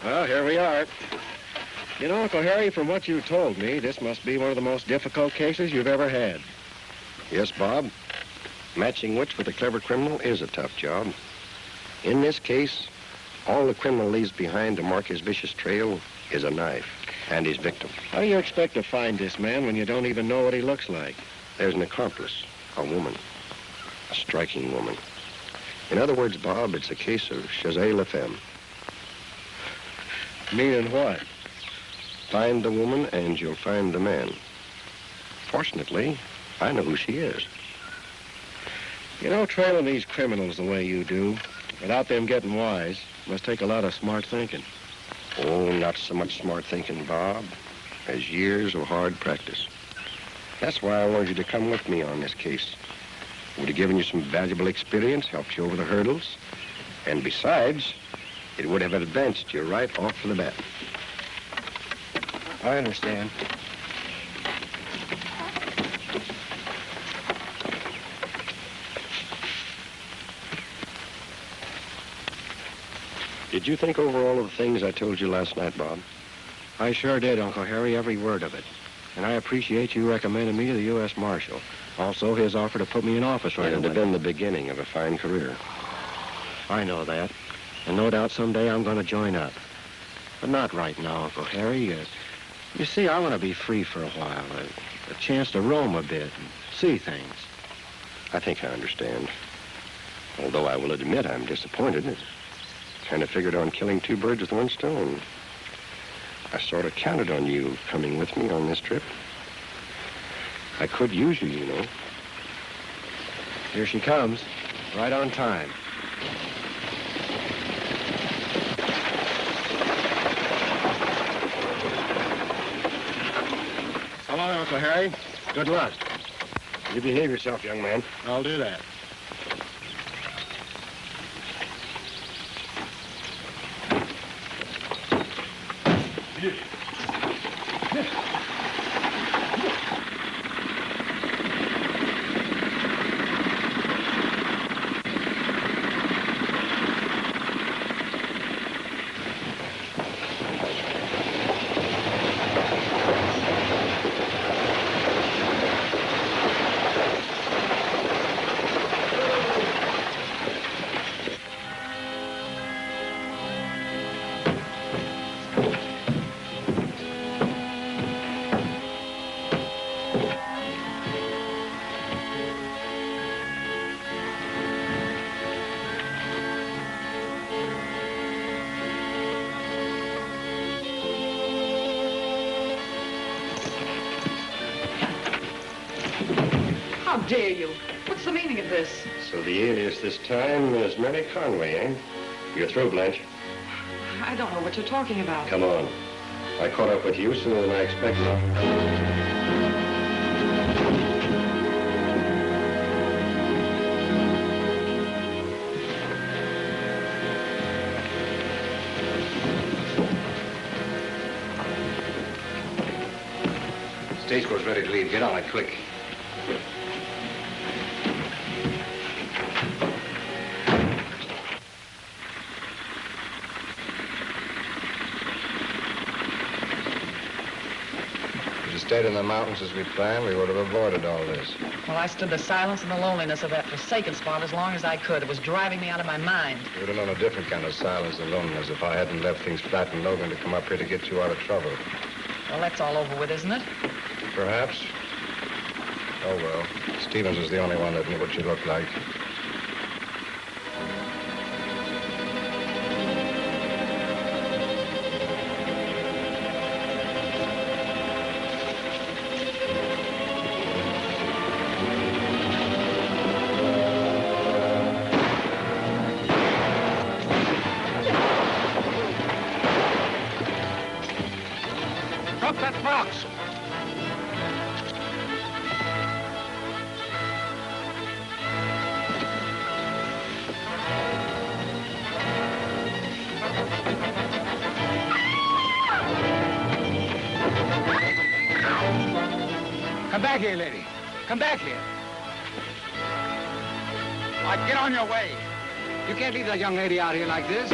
Well, here we are. You know, Uncle Harry, from what you told me, this must be one of the most difficult cases you've ever had. Yes, Bob. Matching wits with a clever criminal is a tough job. In this case, all the criminal leaves behind to mark his vicious trail is a knife and his victim. How do you expect to find this man when you don't even know what he looks like? There's an accomplice, a woman, a striking woman. In other words, Bob, it's a case of chasse la femme. Meaning what? Find the woman and you'll find the man. Fortunately, I know who she is. You know, trailing these criminals the way you do, without them getting wise, must take a lot of smart thinking. Oh, not so much smart thinking, Bob, as years of hard practice. That's why I wanted you to come with me on this case. It would have given you some valuable experience, helped you over the hurdles, and besides, it would have advanced you right off to the bat. I understand. Did you think over all of the things I told you last night, Bob? I sure did, Uncle Harry, every word of it. And I appreciate you recommending me to the U.S. Marshal. Also, his offer to put me in office right away. It would have been the beginning of a fine career. I know that. And no doubt someday I'm going to join up. But not right now, Uncle Harry. You see, I want to be free for a while. A chance to roam a bit and see things. I think I understand. Although I will admit I'm disappointed. Kind of figured on killing two birds with one stone. I sort of counted on you coming with me on this trip. I could use you, you know. Here she comes, right on time. So long, Uncle Harry. Good luck. You behave yourself, young man. I'll do that. How dare you? What's the meaning of this? So the alias this time is Mary Conway, eh? You're through, Blanche. I don't know what you're talking about. Come on. I caught up with you sooner than I expected. Stagecoach ready to leave. Get on it, quick. If you stayed in the mountains as we planned, we would have avoided all this. Well, I stood the silence and the loneliness of that forsaken spot as long as I could. It was driving me out of my mind. You would have known a different kind of silence and loneliness if I hadn't left things flat in Logan to come up here to get you out of trouble. Well, that's all over with, isn't it? Perhaps. Oh, well. Stevens was the only one that knew what you looked like. Drop that box! back here, lady. Come back here. All right, get on your way. You can't leave that young lady out here like this.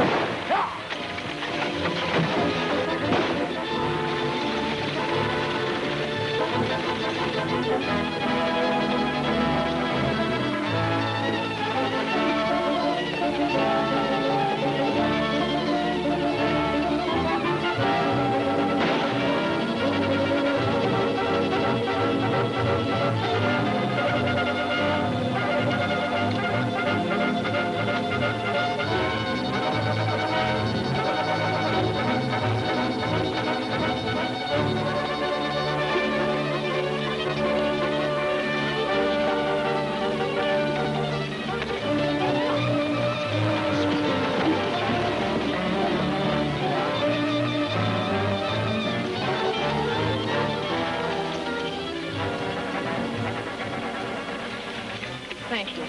Thank you.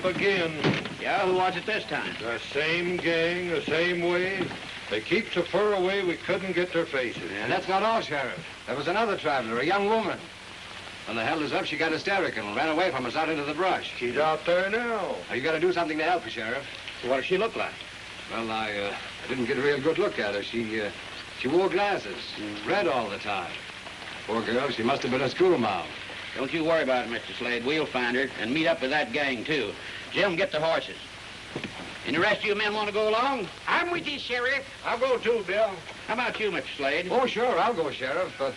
Again. Yeah, who was it this time? The same gang, the same way. They keep so far away we couldn't get their faces. And that's not all, Sheriff. There was another traveler, a young woman. When they held us up, she got hysterical and ran away from us out into the brush. She's out there now. Now, you got to do something to help her, Sheriff. What does she look like? Well, I didn't get a real good look at her. She wore glasses, read all the time. Poor girl, she must have been a schoolma'am. Don't you worry about it, Mr. Slade. We'll find her and meet up with that gang, too. Jim, get the horses. And the rest of you men want to go along? I'm with you, Sheriff. I'll go too, Bill. How about you, Mr. Slade? Oh, sure, I'll go, Sheriff, but,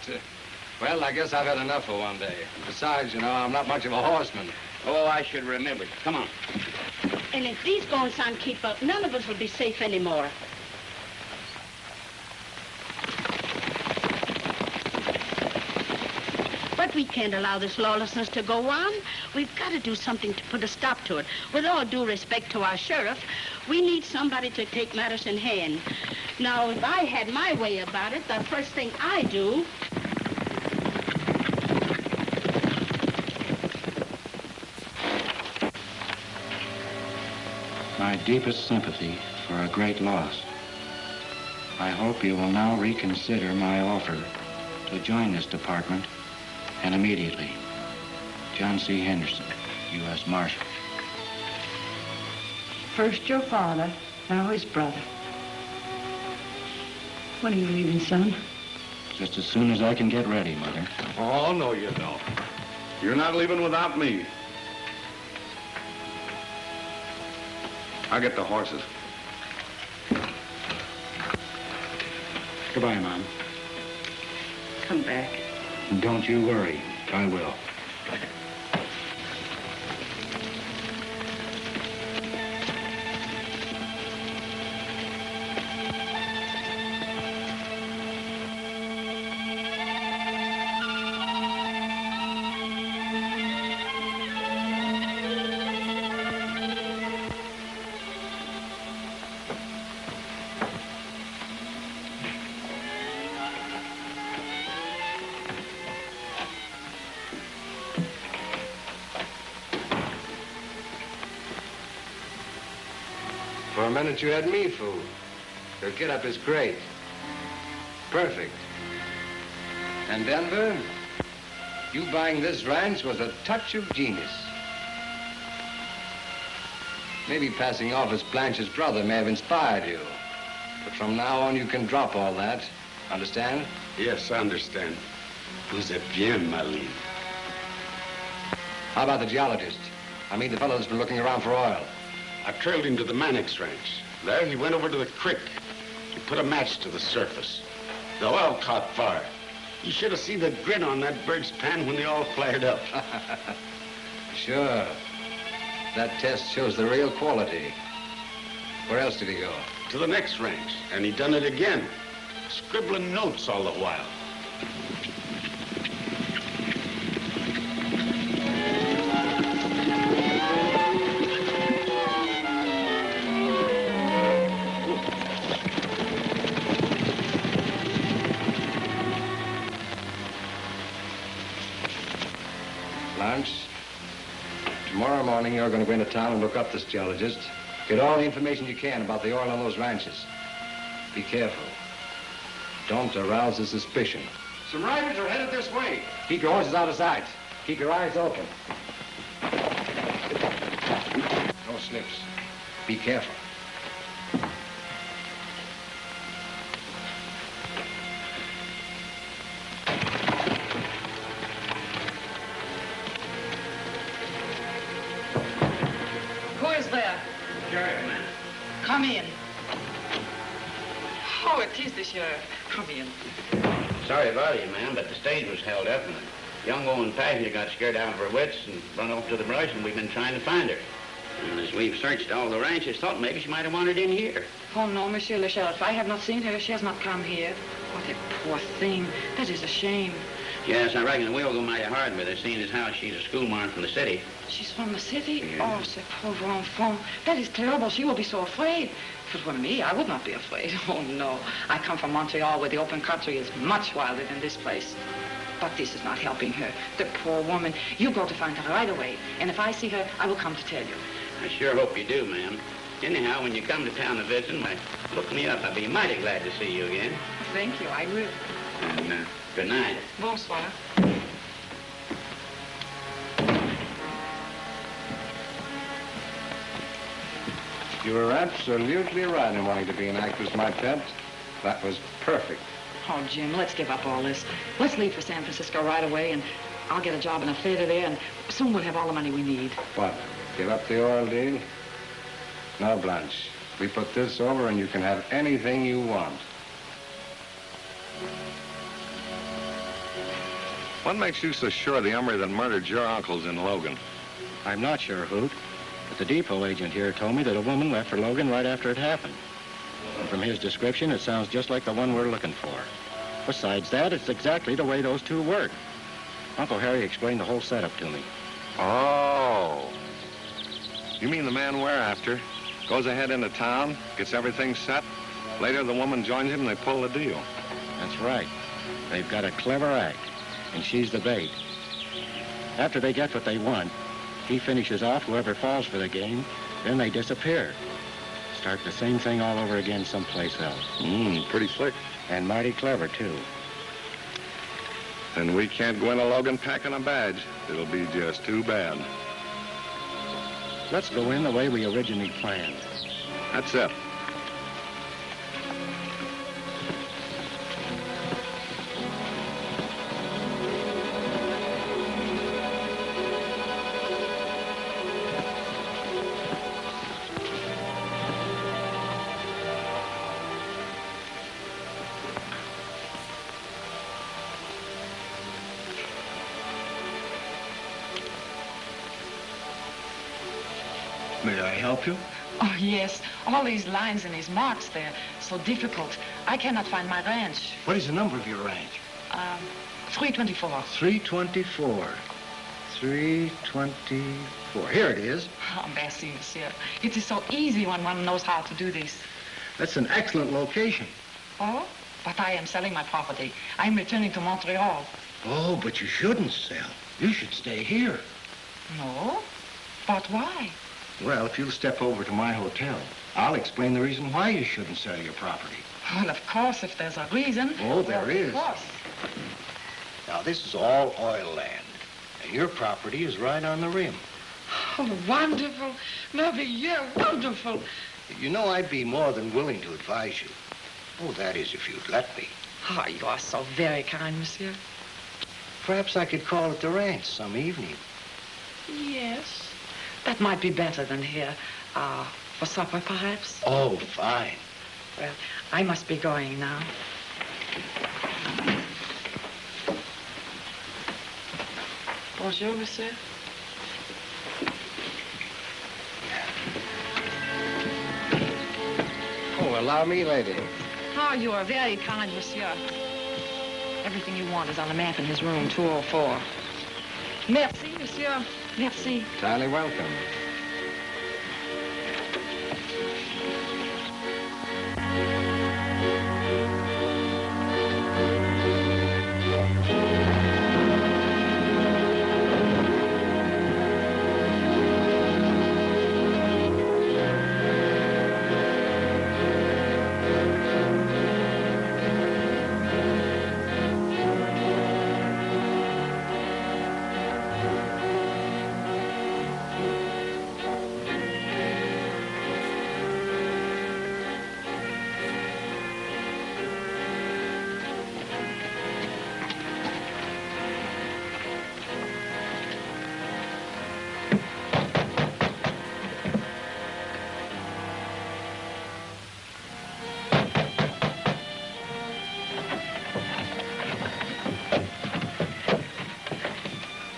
well, I guess I've had enough for one day. Besides, you know, I'm not much of a horseman. Oh, I should remember. Come on. And if these goings on keep up, none of us will be safe anymore. But we can't allow this lawlessness to go on. We've got to do something to put a stop to it. With all due respect to our sheriff, we need somebody to take matters in hand. Now, if I had my way about it, the first thing I do... My deepest sympathy for a great loss. I hope you will now reconsider my offer to join this department, and immediately. John C. Henderson, U.S. Marshal. First your father, now his brother. When are you leaving, son? Just as soon as I can get ready, Mother. Oh, no, you don't. You're not leaving without me. I'll get the horses. Goodbye, Mom. Come back. Don't you worry. I will. For a minute, you had me fooled. Your get-up is great. Perfect. And Denver, you buying this ranch was a touch of genius. Maybe passing off as Blanche's brother may have inspired you. But from now on, you can drop all that. Understand? Yes, I understand. Vous êtes bien, Malin. How about the geologist? I mean the fellow that's been looking around for oil. I trailed him to the Mannix ranch. There, he went over to the creek. He put a match to the surface. The oil caught fire. You should have seen the grin on that bird's pan when they all flared up. Sure. That test shows the real quality. Where else did he go? To the next ranch, and he done it again. Scribbling notes all the while. Blanche, tomorrow morning you're going to go into town and look up this geologist. Get all the information you can about the oil on those ranches. Be careful. Don't arouse his suspicion. Some riders are headed this way. Keep your horses out of sight. Keep your eyes open. No slips. Be careful. Who is there? Sheriff, man. Come in. Oh, it is the sheriff. Come in. Sorry about you, man, but the stage was held up, and a young woman passenger got scared out of her wits and run off to the brush, and we've been trying to find her. And as we've searched all the ranches, thought maybe she might have wandered in here. Oh, no, Monsieur le Sheriff. I have not seen her. She has not come here. What a poor thing. That is a shame. Yes, I reckon we'll go mighty hard with her, seeing as how she's a schoolmarm from the city. She's from the city? Yeah. Oh, ce pauvre enfant. That is terrible. She will be so afraid. If it were me, I would not be afraid. Oh, no. I come from Montreal, where the open country is much wilder than this place. But this is not helping her. The poor woman. You go to find her right away. And if I see her, I will come to tell you. I sure hope you do, ma'am. Anyhow, when you come to town to visit, why, look me up. I'd be mighty glad to see you again. Thank you. I will. And good night. Bonsoir. You were absolutely right in wanting to be an actress, my pet. That was perfect. Oh, Jim, let's give up all this. Let's leave for San Francisco right away, and I'll get a job in a theater there, and soon we'll have all the money we need. What? Give up the oil deal? No, Blanche. We put this over and you can have anything you want. What makes you so sure the hombre that murdered your uncle's in Logan? I'm not sure, Hoot. But the depot agent here told me that a woman left for Logan right after it happened. And from his description, it sounds just like the one we're looking for. Besides that, it's exactly the way those two work. Uncle Harry explained the whole setup to me. Oh. You mean the man we're after goes ahead into town, gets everything set, later the woman joins him and they pull the deal. That's right. They've got a clever act, and she's the bait. After they get what they want, he finishes off whoever falls for the game, then they disappear. Start the same thing all over again someplace else. Pretty slick. And mighty clever, too. And we can't go into Logan packing a badge. It'll be just too bad. Let's go in the way we originally planned. That's it. May I help you? Oh, yes. All these lines and these marks there. So difficult. I cannot find my ranch. What is the number of your ranch? 324. 324. 324. Here it is. Oh, merci, monsieur. It is so easy when one knows how to do this. That's an excellent location. Oh, but I am selling my property. I'm returning to Montreal. Oh, but you shouldn't sell. You should stay here. No? But why? Well, if you'll step over to my hotel, I'll explain the reason why you shouldn't sell your property. Well, of course, if there's a reason. Oh, there well, is. Of course. Now, this is all oil land, and your property is right on the rim. Oh, wonderful. Merveilleux, wonderful. You know, I'd be more than willing to advise you. Oh, that is, if you'd let me. Oh, you are so very kind, monsieur. Perhaps I could call at the ranch some evening. Yes. That might be better than here. For supper, perhaps? Oh, fine. Well, I must be going now. Bonjour, monsieur. allow me, lady? Oh, you are very kind, monsieur. Everything you want is on the map in his room, 204. Merci, monsieur. Merci. Entirely welcome.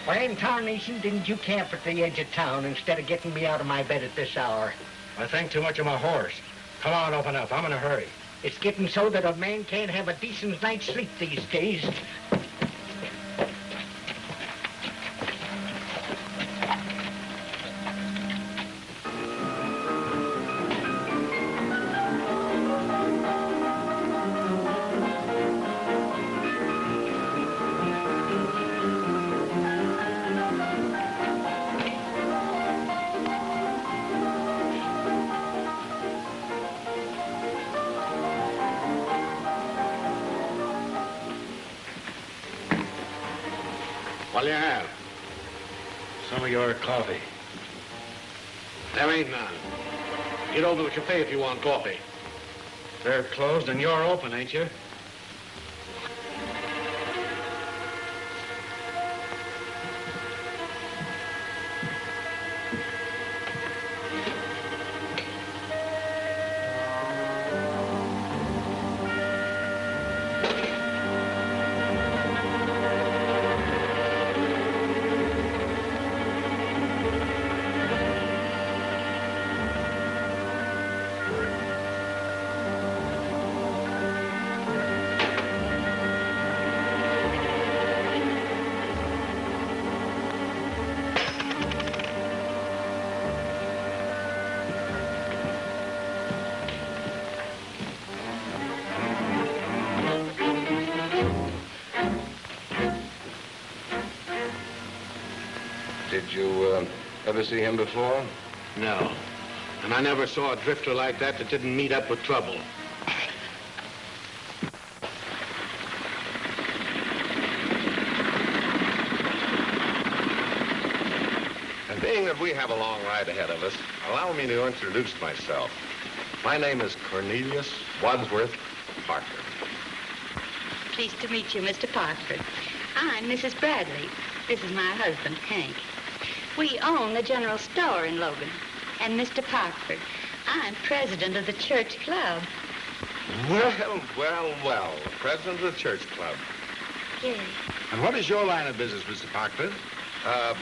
Why in tarnation didn't you camp at the edge of town instead of getting me out of my bed at this hour? I think too much of my horse. Come on, open up. I'm in a hurry. It's getting so that a man can't have a decent night's sleep these days. What'll you have? Some of your coffee. There ain't none. Get over to the cafe if you want coffee. They're closed and you're open, ain't you? Did you ever see him before? No. And I never saw a drifter like that didn't meet up with trouble. And being that we have a long ride ahead of us, allow me to introduce myself. My name is Cornelius Wadsworth Parkford. Pleased to meet you, Mr. Parkford. I'm Mrs. Bradley. This is my husband, Hank. We own the general store in Logan. And Mr. Parkford, I'm president of the church club. Well, president of the church club. Yes. And what is your line of business, Mr. Parkford?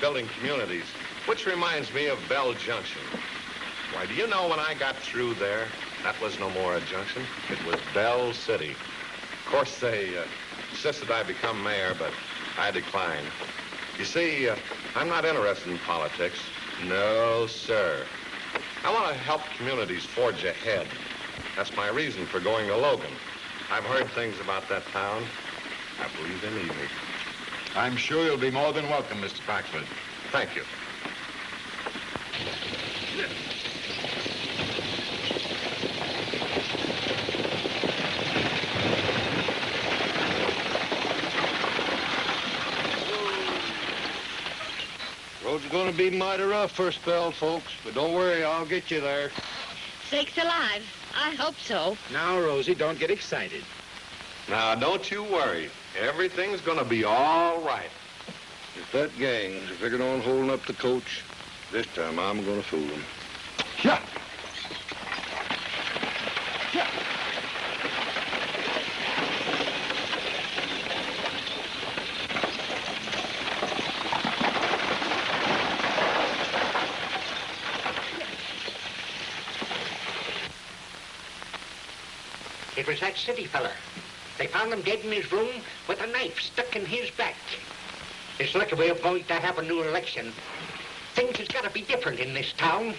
Building communities, which reminds me of Bell Junction. Why, do you know when I got through there, that was no more a junction. It was Bell City. Of course, they insisted I become mayor, but I declined. You see, I'm not interested in politics. No, sir. I want to help communities forge ahead. That's my reason for going to Logan. I've heard things about that town. I believe they need me. I'm sure you'll be more than welcome, Mr. Parkford. Thank you. Road's gonna be mighty rough for a spell, folks, but don't worry, I'll get you there. Sakes alive. I hope so. Now, Rosie, don't get excited. Now, don't you worry. Everything's gonna be all right. If that gang's figured on holding up the coach, this time I'm gonna fool them. Yeah. was that city fella. They found him dead in his room with a knife stuck in his back. It's lucky we're going to have a new election. Things has got to be different in this town.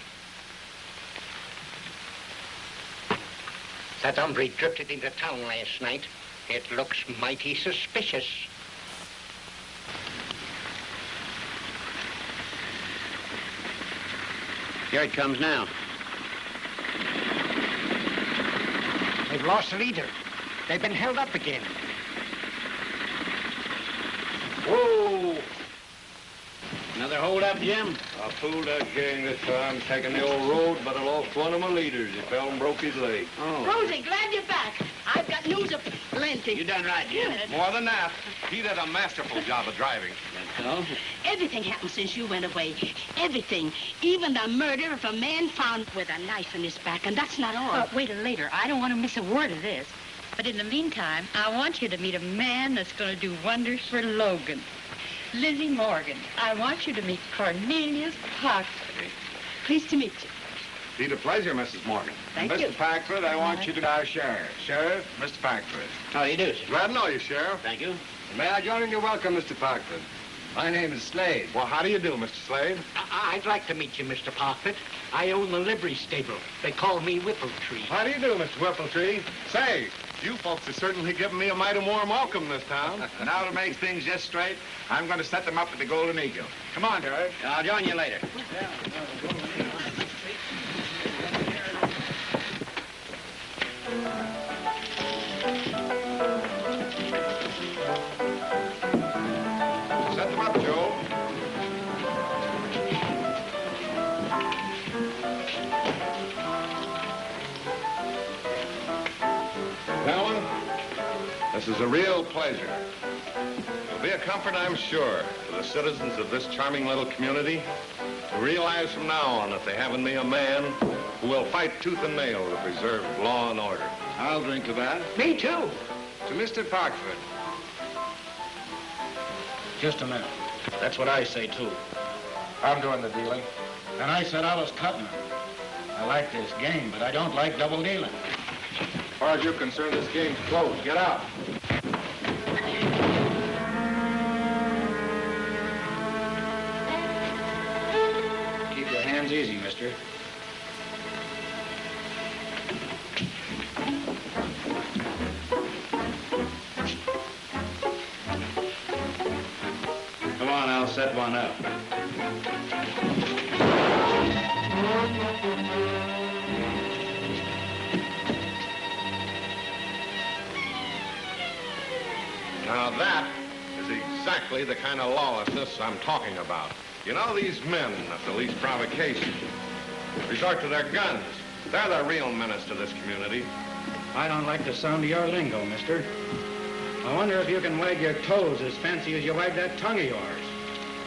That hombre drifted into town last night. It looks mighty suspicious. Here it comes now. They've lost the leader. They've been held up again. Whoa! Another hold-up, Jim? I fooled that gang this time, taking the old road, but I lost one of my leaders. He fell and broke his leg. Oh. Rosie, glad you're back. I've got news of plenty. You done right, Jim. Good. More than that, he did a masterful job of driving. That's so? Everything happened since you went away. Everything. Even the murder of a man found with a knife in his back. And that's not all. Wait till later. I don't want to miss a word of this. But in the meantime, I want you to meet a man that's going to do wonders for Logan. Lizzie Morgan. I want you to meet Cornelius Parkford. Pleased to meet you. Be a pleasure, Mrs. Morgan. Thank Mr. you. Parkford, I want you to be our sheriff. Sheriff, Mr. Parkford. How do you do, sir? Glad to know you, Sheriff. Thank you. May I join in your welcome, Mr. Parkford? My name is Slade. Well, how do you do, Mr. Slade? I'd like to meet you, Mr. Parkford. I own the livery stable. They call me Whippletree. How do you do, Mr. Whippletree? Say, you folks are certainly giving me a mighty warm welcome this town. Now to make things just straight, I'm going to set them up at the Golden Eagle. Come on, George. I'll join you later. Set them up, Joe. Gentlemen, this is a real pleasure. It'll be a comfort, I'm sure, to the citizens of this charming little community to realize from now on that they have in me a man who will fight tooth and nail to preserve law and order. I'll drink to that. Me too. To Mr. Parkford. Just a minute. That's what I say, too. I'm doing the dealing. And I said I was cutting them. I like this game, but I don't like double dealing. As far as you're concerned, this game's closed. Get out. Keep your hands easy, mister. Come on, I'll set one up. Now that is exactly the kind of lawlessness I'm talking about. You know, these men, at the least provocation, resort to their guns. They're the real menace to this community. I don't like the sound of your lingo, mister. I wonder if you can wag your toes as fancy as you wag that tongue of yours.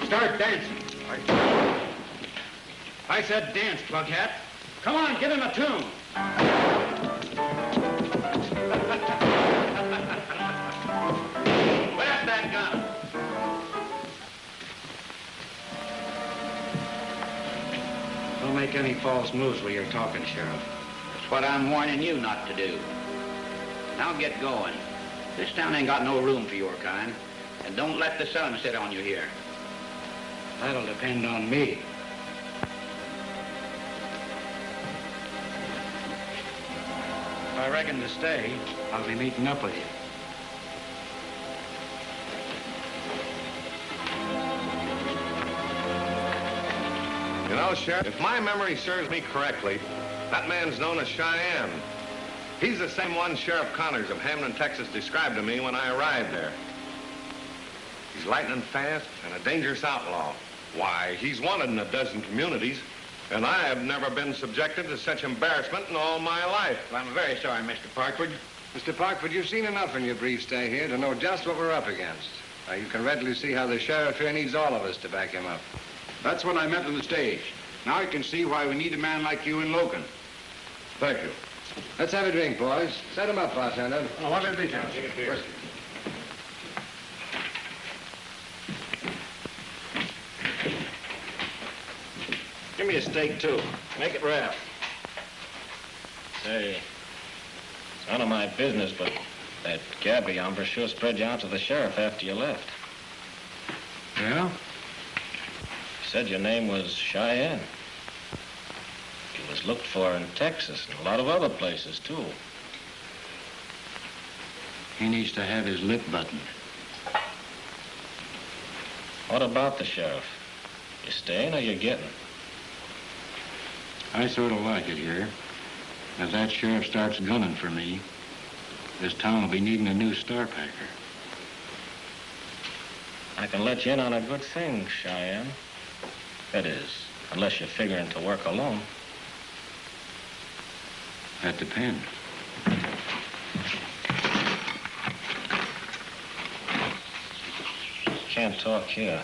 Start dancing. I said dance, plughat. Come on, give him a tune. Where's that gun? Don't make any false moves while you're talking, Sheriff. That's what I'm warning you not to do. Now get going. This town ain't got no room for your kind. And don't let the sun sit on you here. That'll depend on me. If I reckon to stay, I'll be meeting up with you. You know, Sheriff, if my memory serves me correctly, that man's known as Cheyenne. He's the same one Sheriff Connors of Hamlin, Texas described to me when I arrived there. He's lightning fast and a dangerous outlaw. Why, he's wanted in a dozen communities, and I have never been subjected to such embarrassment in all my life. Well, I'm very sorry, Mr. Parkford. Mr. Parkford, you've seen enough in your brief stay here to know just what we're up against. Now, you can readily see how the sheriff here needs all of us to back him up. That's what I meant on the stage. Now I can see why we need a man like you in Logan. Thank you. Let's have a drink, boys. Set him up, bartender. Oh, what did he do? Give me a steak, too. Make it rare. Say, None of my business, but that Gabby hombre sure spread you out to the sheriff after you left. Yeah? He said your name was Cheyenne. You was looked for in Texas and a lot of other places, too. He needs to have his lip buttoned. What about the sheriff? You staying or you getting? I sort of like it here. If that sheriff starts gunning for me, this town will be needing a new star packer. I can let you in on a good thing, Cheyenne. That is, unless you're figuring to work alone. That depends. Can't talk here,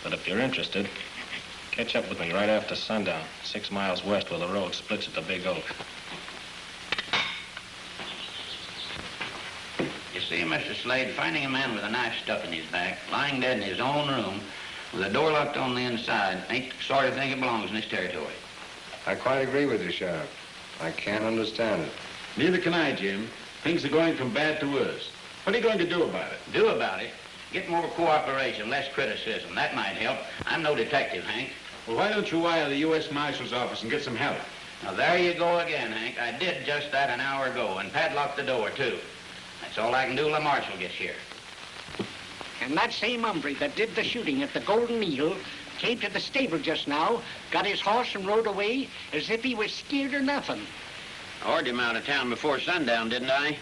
but if you're interested, catch up with me right after sundown, 6 miles west where the road splits at the Big Oak. You see, Mr. Slade, finding a man with a knife stuck in his back, lying dead in his own room, with the door locked on the inside, ain't the sort of thing that belongs in this territory. I quite agree with you, Sheriff. I can't understand it. Neither can I, Jim. Things are going from bad to worse. What are you going to do about it? Do about it? Get more cooperation, less criticism. That might help. I'm no detective, Hank. Well, why don't you wire the U.S. Marshal's office and get some help? Now, there you go again, Hank. I did just that an hour ago and padlocked the door, too. That's all I can do till the marshal gets here. And that same hombre that did the shooting at the Golden Eagle came to the stable just now, got his horse and rode away as if he was scared or nothing. I ordered him out of town before sundown, didn't I?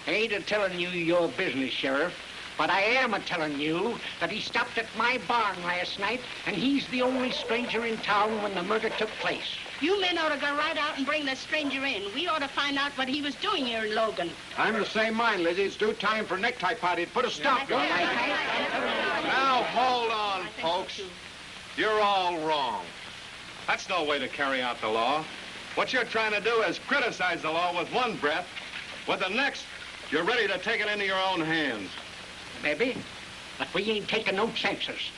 I ain't a-telling you your business, Sheriff, but I am a-telling you that he stopped at my barn last night, and he's the only stranger in town when the murder took place. You men ought to go right out and bring the stranger in. We ought to find out what he was doing here in Logan. I'm the same mind, Lizzie. It's due time for a necktie party to put a stop to it. Now, hold on, folks. You're all wrong. That's no way to carry out the law. What you're trying to do is criticize the law with one breath. With the next, you're ready to take it into your own hands. Maybe, but we ain't taking no chances.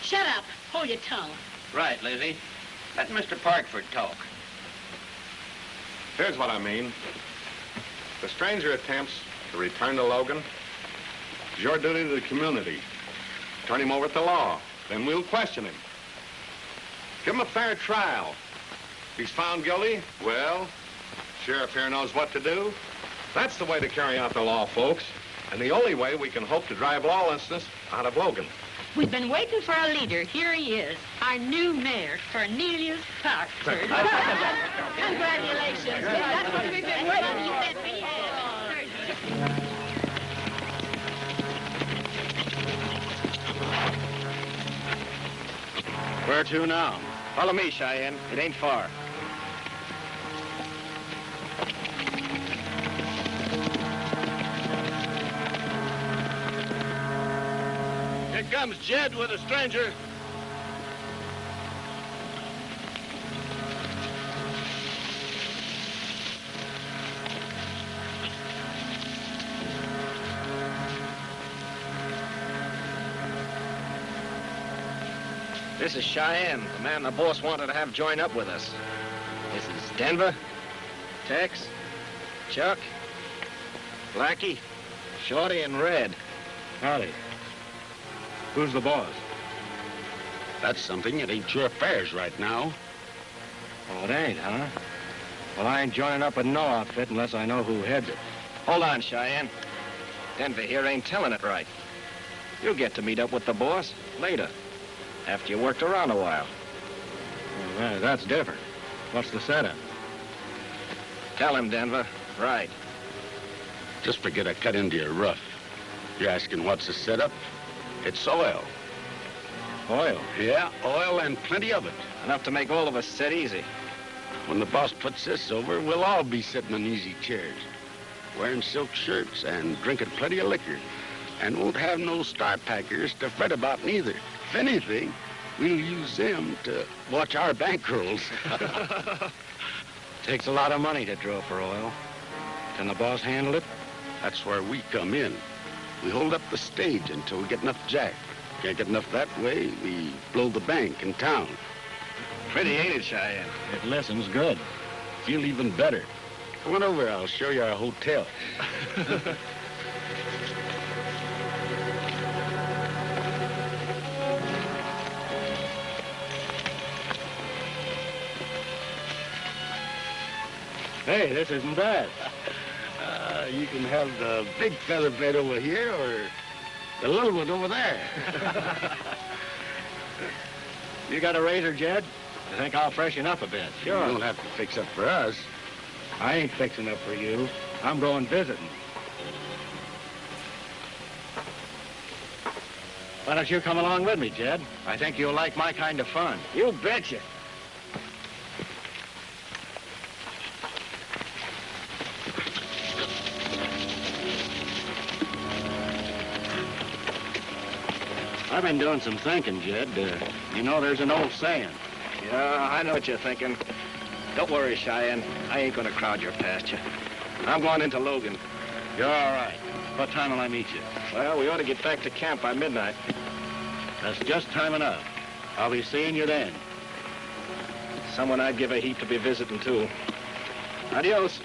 Shut up. Hold your tongue. Right, Lizzie. Let Mr. Parkford talk. Here's what I mean. The stranger attempts to return to Logan. It's your duty to the community. Turn him over to the law. Then we'll question him. Give him a fair trial. If he's found guilty, well, sheriff here knows what to do. That's the way to carry out the law, folks. And the only way we can hope to drive lawlessness out of Logan. We've been waiting for a leader. Here he is, our new mayor, Cornelius Parkford. Congratulations. That's what we've been waiting for. Where to now? Follow me, Cheyenne. It ain't far. Here comes Jed with a stranger. This is Cheyenne, the man the boss wanted to have join up with us. This is Denver, Tex, Chuck, Blackie, Shorty, and Red. Howdy. Who's the boss? That's something that ain't your affairs right now. Oh, it ain't, huh? Well, I ain't joining up with no outfit unless I know who heads it. Hold on, Cheyenne. Denver here ain't telling it right. You'll get to meet up with the boss later, after you worked around a while. Well, that's different. What's the setup? Tell him, Denver. Right. Just forget I cut into your rough. You're asking what's the setup? It's oil. Oil? Yeah, oil and plenty of it. Enough to make all of us sit easy. When the boss puts this over, we'll all be sitting in easy chairs, wearing silk shirts and drinking plenty of liquor, and won't have no star packers to fret about neither. If anything, we'll use them to watch our bankrolls. Takes a lot of money to draw for oil. Can the boss handle it? That's where we come in. We hold up the stage until we get enough jack. Can't get enough that way, we blow the bank in town. Pretty, ain't it, Cheyenne? It listens good. Feel even better. Come on over. I'll show you our hotel. Hey, this isn't bad. You can have the big feather bed over here or the little one over there. You got a razor, Jed? I think I'll freshen up a bit. Sure. You don't have to fix up for us. I ain't fixing up for you. I'm going visiting. Why don't you come along with me, Jed? I think you'll like my kind of fun. You betcha. I've been doing some thinking, Jed. You know there's an old saying. Yeah, I know what you're thinking. Don't worry, Cheyenne. I ain't gonna crowd your pasture. I'm going into Logan. You're all right. What time will I meet you? Well, we ought to get back to camp by midnight. That's just time enough. I'll be seeing you then. Someone I'd give a heap to be visiting, too. Adios.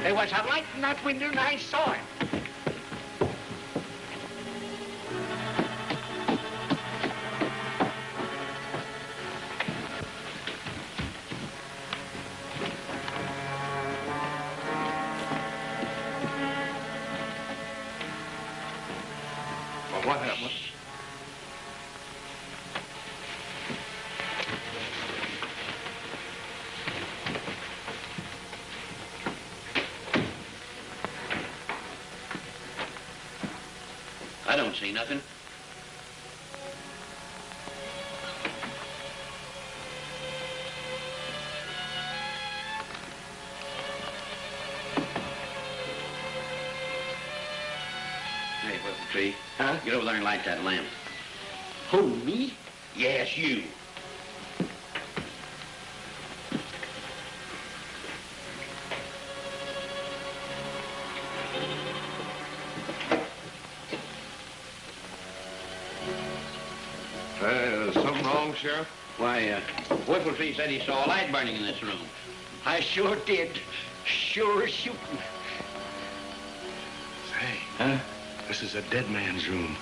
There was a light in that window and I saw it. Well, what happened? I don't see nothing. Hey, Whippletree. Huh? Get over there and light that lamp. Who, me? Yes, you. Something wrong, Sheriff? Why, Whippletree said he saw a light burning in this room. I sure did. Sure as shooting. Say, Huh? this is a dead man's room.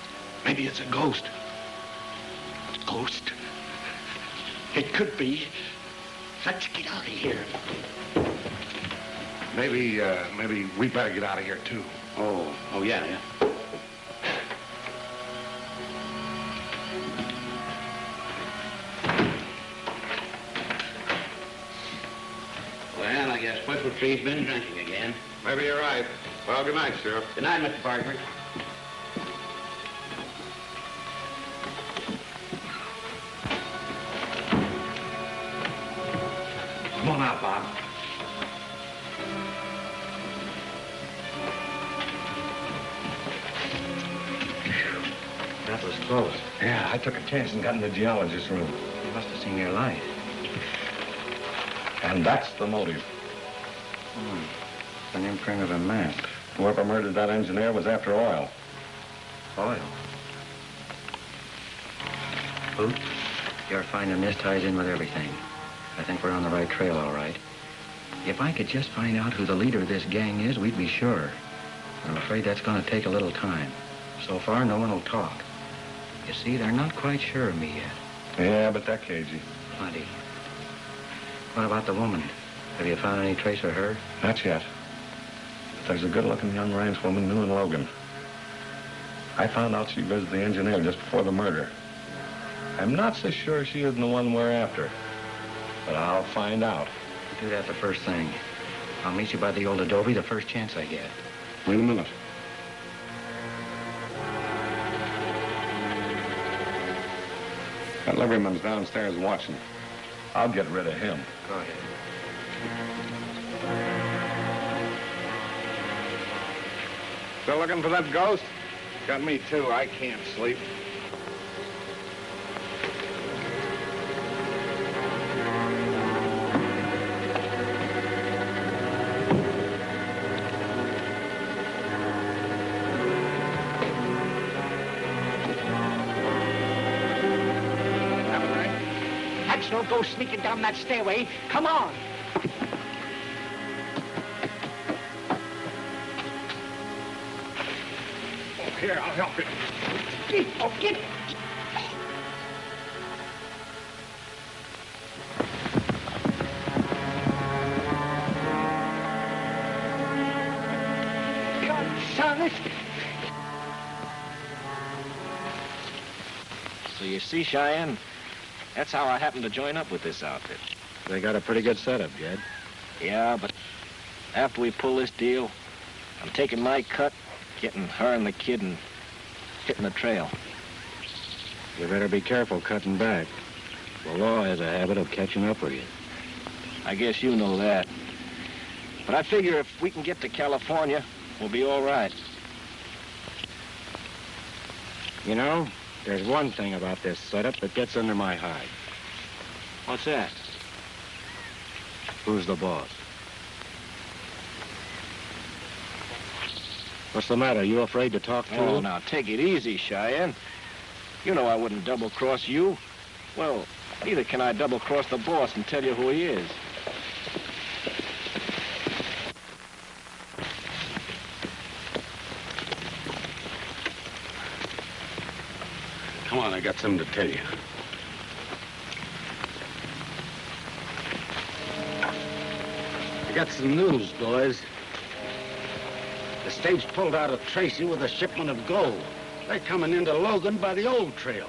Maybe it's a ghost. Ghost? It could be. Let's get out of here. Maybe we better get out of here, too. Oh, yeah. Well, I guess Whipple Tree's been drinking again. Maybe you're right. Well, good night, Sheriff. Good night, Mr. Parkford. Come on out, Bob. That was close. Yeah, I took a chance and got in the geologist's room. You must have seen your light. And that's the motive. An imprint of a map. Whoever murdered that engineer was after oil. Oil. Hoot, your finding this ties in with everything. I think we're on the right trail, all right. If I could just find out who the leader of this gang is, we'd be sure. I'm afraid that's going to take a little time. So far, no one will talk. You see, they're not quite sure of me yet. Yeah, but they're cagey. Plenty. What about the woman? Have you found any trace of her? Not yet. But there's a good-looking young ranch woman new in Logan. I found out she visited the engineer just before the murder. I'm not so sure she isn't the one we're after. But I'll find out. Do that the first thing. I'll meet you by the old adobe the first chance I get. Wait a minute. That liveryman's downstairs watching. I'll get rid of him. Go ahead. Still looking for that ghost? Got me too. I can't sleep. Don't go sneaking down that stairway. Come on. Oh, here, I'll help you. Oh, get. God, son. So you see, Cheyenne, that's how I happened to join up with this outfit. They got a pretty good setup, Jed. Yeah, but after we pull this deal, I'm taking my cut, getting her and the kid and hitting the trail. You better be careful cutting back. The law has a habit of catching up with you. I guess you know that. But I figure if we can get to California, we'll be all right. You know, there's one thing about this setup that gets under my hide. What's that? Who's the boss? What's the matter? You afraid to talk to Oh, him? now, take it easy, Cheyenne. You know I wouldn't double-cross you. Well, neither can I double-cross the boss and tell you who he is. Come on, I got something to tell you. I got some news, boys. The stage pulled out of Tracy with a shipment of gold. They're coming into Logan by the old trail.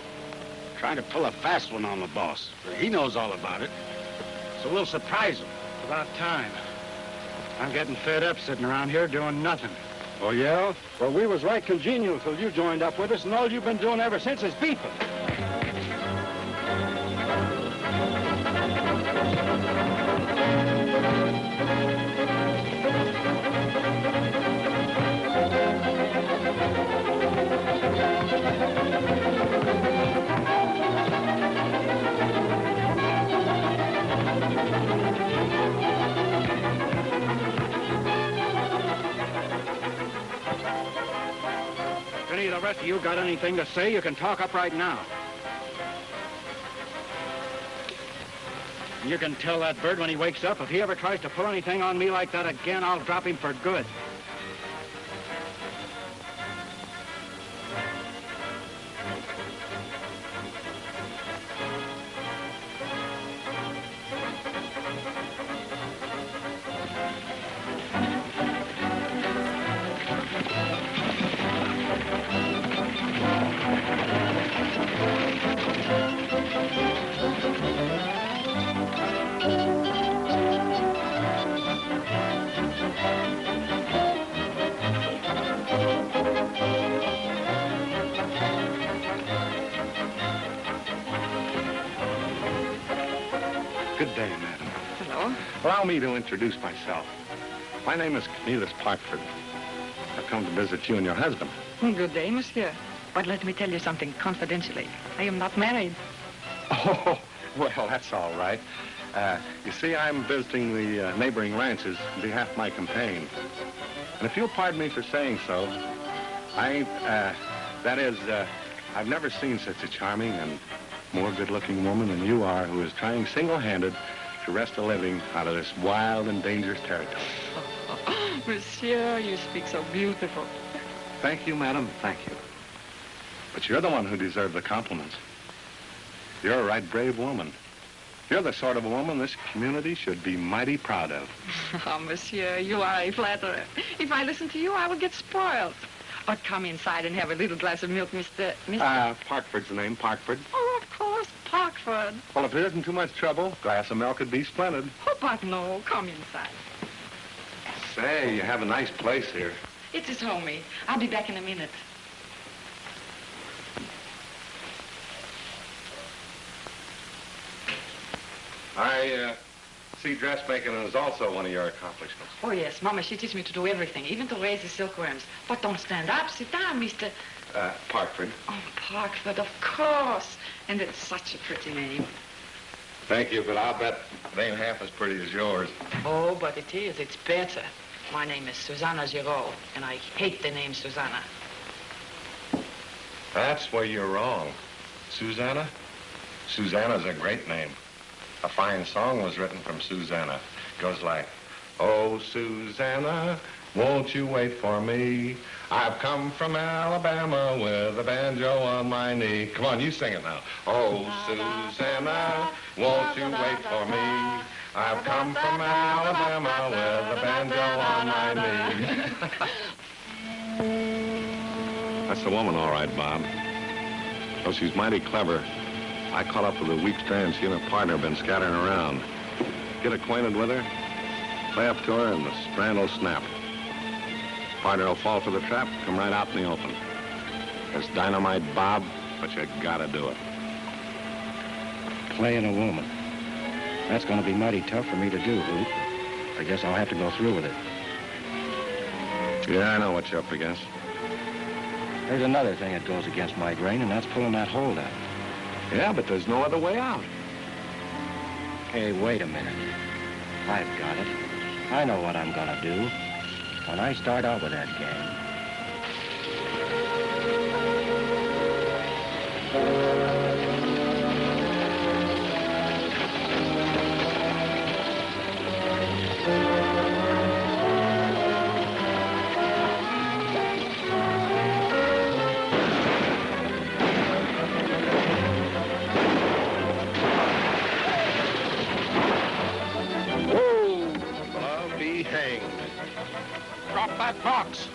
Trying to pull a fast one on the boss. He knows all about it. So we'll surprise him. About time. I'm getting fed up sitting around here doing nothing. Oh, yeah? Well, we was right congenial till you joined up with us, and all you've been doing ever since is beefing. If any of the rest of you got anything to say, you can talk up right now. You can tell that bird when he wakes up, if he ever tries to pull anything on me like that again, I'll drop him for good. Good day, madam. Hello. Allow me to introduce myself. My name is Cornelius Parkford. I've come to visit you and your husband. Good day, monsieur. But let me tell you something confidentially. I am not married. Oh, well, that's all right. You see, I'm visiting the neighboring ranches on behalf of my companion. And if you'll pardon me for saying so, I ain't, I've never seen such a charming and more good-looking woman than you are, who is trying single-handed to wrest a living out of this wild and dangerous territory. Monsieur, you speak so beautiful. Thank you, madam, thank you. But you're the one who deserves the compliments. You're a right brave woman. You're the sort of a woman this community should be mighty proud of. Oh, monsieur, you are a flatterer. If I listen to you, I will get spoiled. But come inside and have a little glass of milk, Mr. Parkford's the name, Parkford. Oh, of course, Parkford. Well, if it isn't too much trouble, a glass of milk would be splendid. Oh, but no, come inside. Say, you have a nice place here. It is homey. I'll be back in a minute. I see dressmaking is also one of your accomplishments. Oh, yes. Mama, she teaches me to do everything, even to raise the silkworms. But don't stand up. Sit down, Mr. Parkford. Oh, Parkford, of course. And it's such a pretty name. Thank you, but I'll bet it ain't half as pretty as yours. Oh, but it is. It's better. My name is Susanna Giraud, and I hate the name Susanna. That's where you're wrong. Susanna? Susanna's a great name. A fine song was written from Susanna. It goes like, oh, Susanna, won't you wait for me? I've come from Alabama with a banjo on my knee. Come on, you sing it now. Oh, Susanna, won't you wait for me? I've come from Alabama with a banjo on my knee. That's the woman, all right, Bob. Though she's mighty clever. I caught up with her weeks there, and she and her partner have been scattering around. Get acquainted with her, play up to her, and the strand will snap. Partner will fall for the trap, come right out in the open. It's dynamite, Bob, but you gotta do it. Playing a woman. That's gonna be mighty tough for me to do, Hoot. I guess I'll have to go through with it. Yeah, I know what you're up against. There's another thing that goes against my grain, and that's pulling that hold out. Yeah, but there's no other way out. Hey, wait a minute. I've got it. I know what I'm gonna do. When I start out with that gang. Drop that box.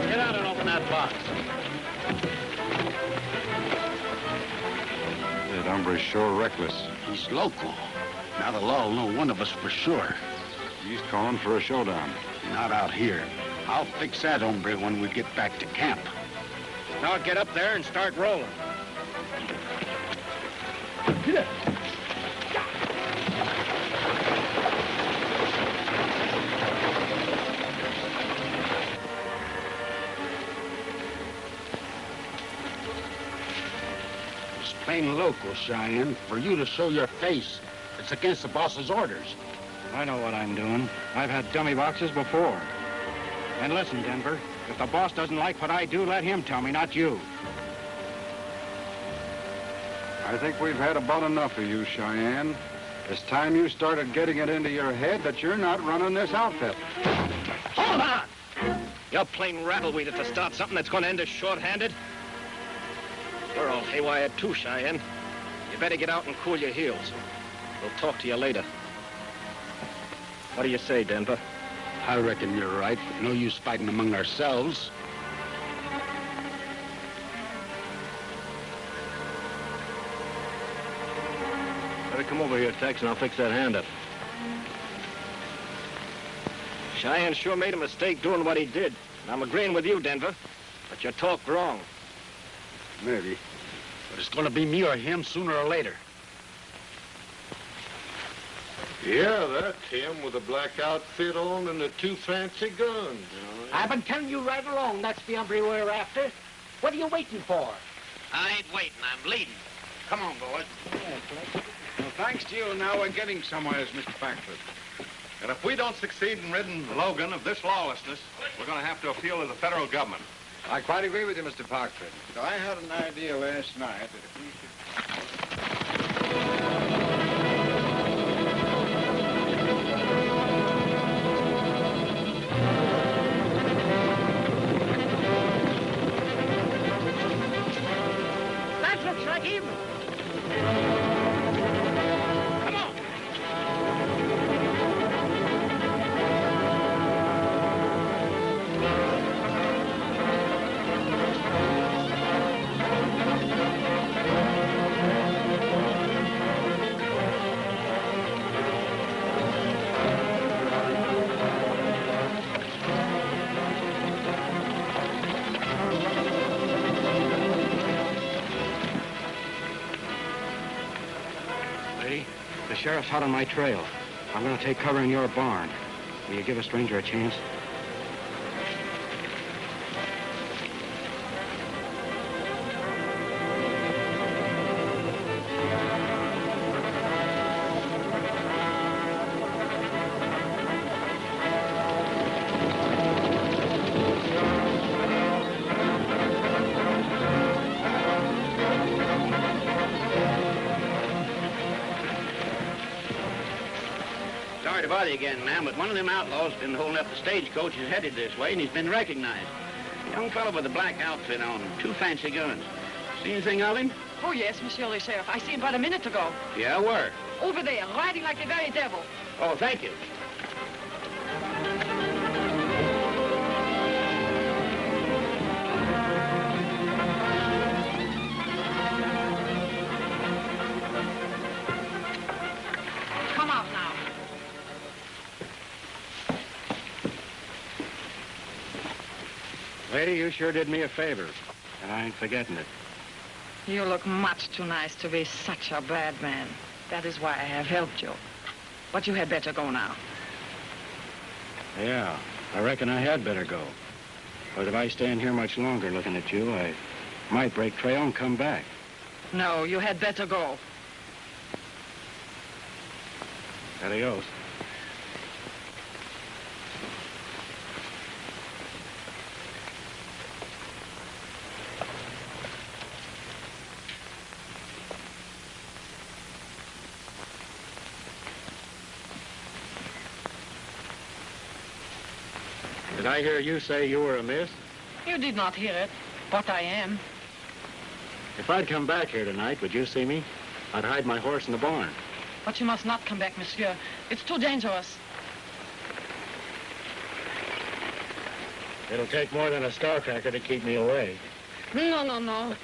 Get out and open that box. That hombre's sure reckless. He's local. Now the law will know one of us for sure. He's calling for a showdown. Not out here. I'll fix that hombre when we get back to camp. Now get up there and start rolling. It's plain local, Cheyenne. For you to show your face, it's against the boss's orders. I know what I'm doing. I've had dummy boxes before. And listen, Denver, if the boss doesn't like what I do, let him tell me, not you. I think we've had about enough of you, Cheyenne. It's time you started getting it into your head that you're not running this outfit. Hold on! You're plain rattleweed to start something that's going to end us short-handed. We're all haywire too, Cheyenne. You better get out and cool your heels. We'll talk to you later. What do you say, Denver? I reckon you're right. No use fighting among ourselves. Better come over here, Tex, and I'll fix that hand up. Cheyenne sure made a mistake doing what he did. And I'm agreeing with you, Denver. But you talked wrong. Maybe. But it's gonna be me or him sooner or later. Yeah, that's him with the black outfit on and the 2 fancy guns. I've been telling you right along that's the hombre we're after. What are you waiting for? I ain't waiting. I'm leading. Come on, boys. Well, thanks to you, now we're getting somewhere, Mr. Parkford. And if we don't succeed in ridding Logan of this lawlessness, we're going to have to appeal to the federal government. I quite agree with you, Mr. Parkford. I had an idea last night that if we should... That looks like him. Come on. Lady, the sheriff's hot on my trail. I'm gonna take cover in your barn. Will you give a stranger a chance? Sorry to bother you again, ma'am, but one of them outlaws been holding up the stagecoach is headed this way, and he's been recognized. A young fellow with a black outfit on, 2 fancy guns. See anything of him? Oh, yes, Monsieur le Sheriff. I see him about a minute ago. Yeah, where? Over there, riding like the very devil. Oh, thank you. Come out now. Lady, you sure did me a favor, and I ain't forgetting it. You look much too nice to be such a bad man. That is why I have helped you. But you had better go now. Yeah, I reckon I had better go. But if I stand here much longer looking at you, I might break trail and come back. No, you had better go. Adios. Did I hear you say you were a miss? You did not hear it, but I am. If I'd come back here tonight, would you see me? I'd hide my horse in the barn. But you must not come back, monsieur. It's too dangerous. It'll take more than a star-cracker to keep me away. No, no, no.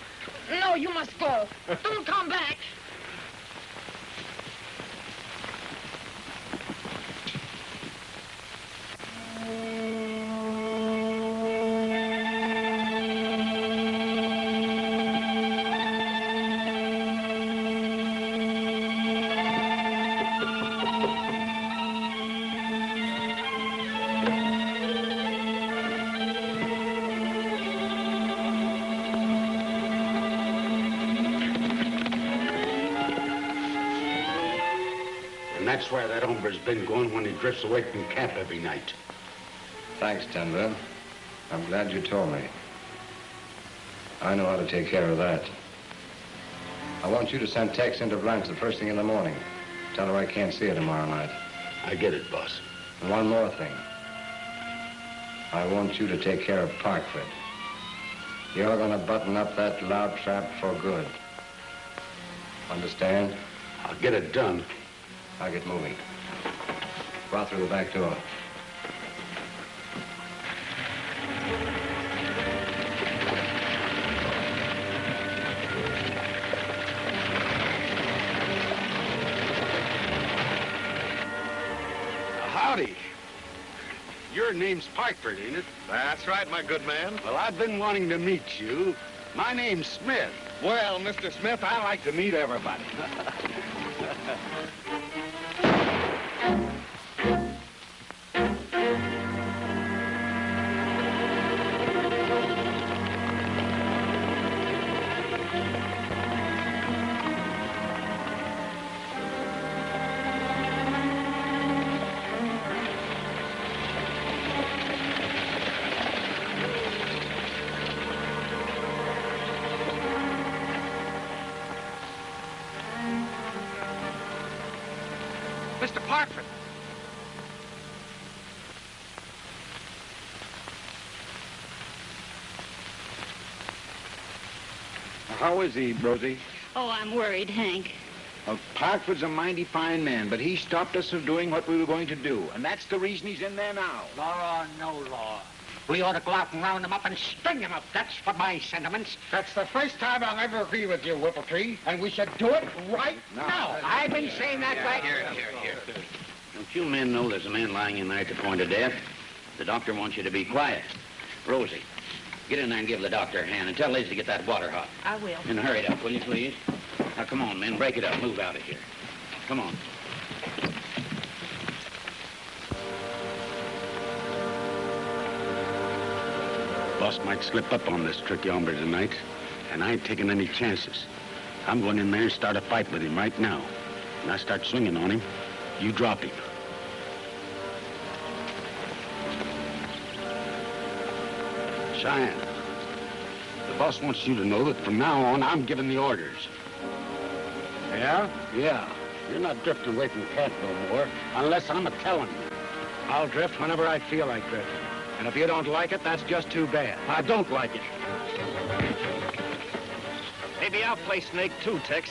No, you must go. Don't come back. That's where that hombre's been going when he drifts away from camp every night. Thanks, Denver. I'm glad you told me. I know how to take care of that. I want you to send Tex into Blanche the first thing in the morning. Tell her I can't see her tomorrow night. I get it, boss. And one more thing. I want you to take care of Parkford. You're gonna button up that loud trap for good. Understand? I'll get it done. I'll get moving. Go out through the back door. Howdy. Your name's Parkford, ain't it? That's right, my good man. Well, I've been wanting to meet you. My name's Smith. Well, Mr. Smith, I like to meet everybody. Mr. Parkford. How is he, Rosie? Oh, I'm worried, Hank. Well, Parkford's a mighty fine man, but he stopped us from doing what we were going to do, and that's the reason he's in there now. Law or no law. We ought to go out and round him up and string him up. That's for my sentiments. That's the first time I'll ever agree with you, Whippletree, and we should do it right now. I've been saying that right Here. Don't you men know there's a man lying in there at the point of death? The doctor wants you to be quiet. Rosie, get in there and give the doctor a hand and tell Liz to get that water hot. I will. And hurry it up, will you, please? Now, come on, men, break it up. Move out of here. Come on. Boss might slip up on this tricky hombre tonight, and I ain't taking any chances. I'm going in there and start a fight with him right now. When I start swinging on him, you drop him. Cheyenne, the boss wants you to know that from now on, I'm giving the orders. Yeah? Yeah. You're not drifting away from camp no more, unless I'm a-telling you. I'll drift whenever I feel like drifting. And if you don't like it, that's just too bad. I don't like it. Maybe I'll play snake too, Tex.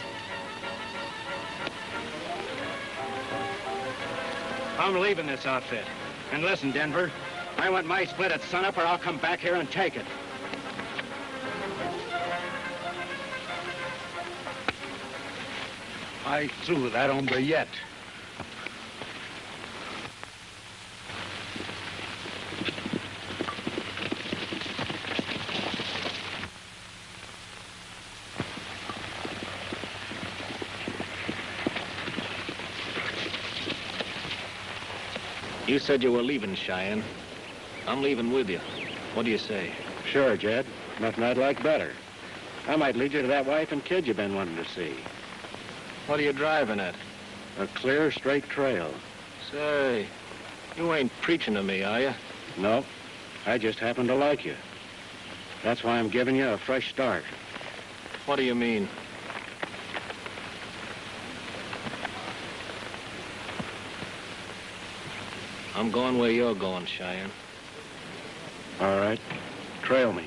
I'm leaving this outfit. And listen, Denver, I want my split at sunup or I'll come back here and take it. I ain't through with that hombre yet. You said you were leaving, Cheyenne. I'm leaving with you. What do you say? Sure, Jed. Nothing I'd like better. I might lead you to that wife and kid you've been wanting to see. What are you driving at? A clear, straight trail. Say, you ain't preaching to me, are you? No, I just happen to like you. That's why I'm giving you a fresh start. What do you mean? I'm going where you're going, Cheyenne. All right. Trail me.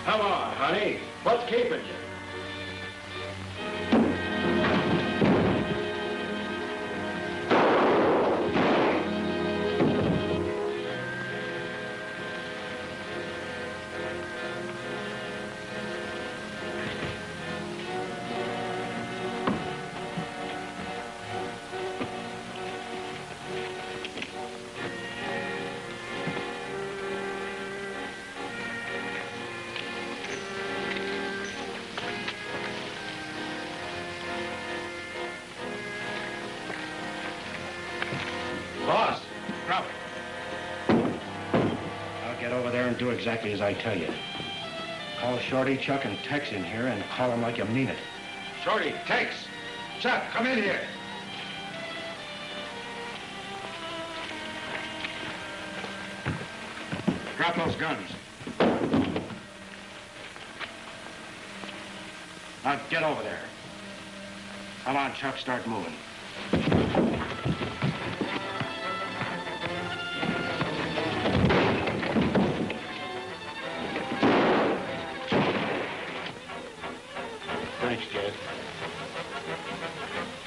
Come on, honey. What's keeping you? Boss, drop it. I'll get over there and do exactly as I tell you. Call Shorty, Chuck, and Tex in here and call them like you mean it. Shorty, Tex, Chuck, come in here. Drop those guns. Now get over there. Come on, Chuck, start moving. Thanks, Jed.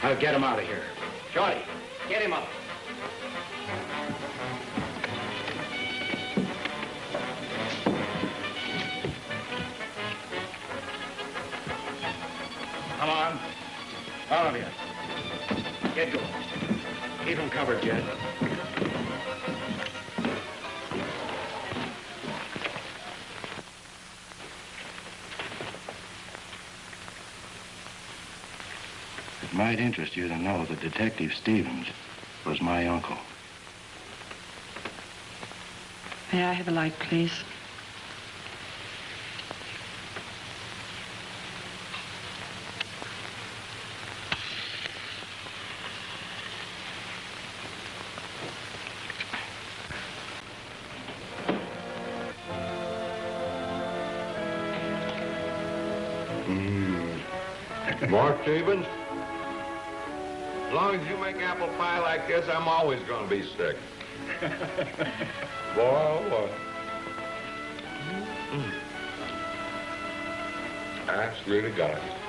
Now get him out of here. Shorty, get him up. Come on. All of you. Get going. Keep him covered, Jed. It might interest you to know that Detective Stevens was my uncle. May I have a light, please? More, Stevens? As long as you make apple pie like this, I'm always going to be sick. Boy. That's really got it.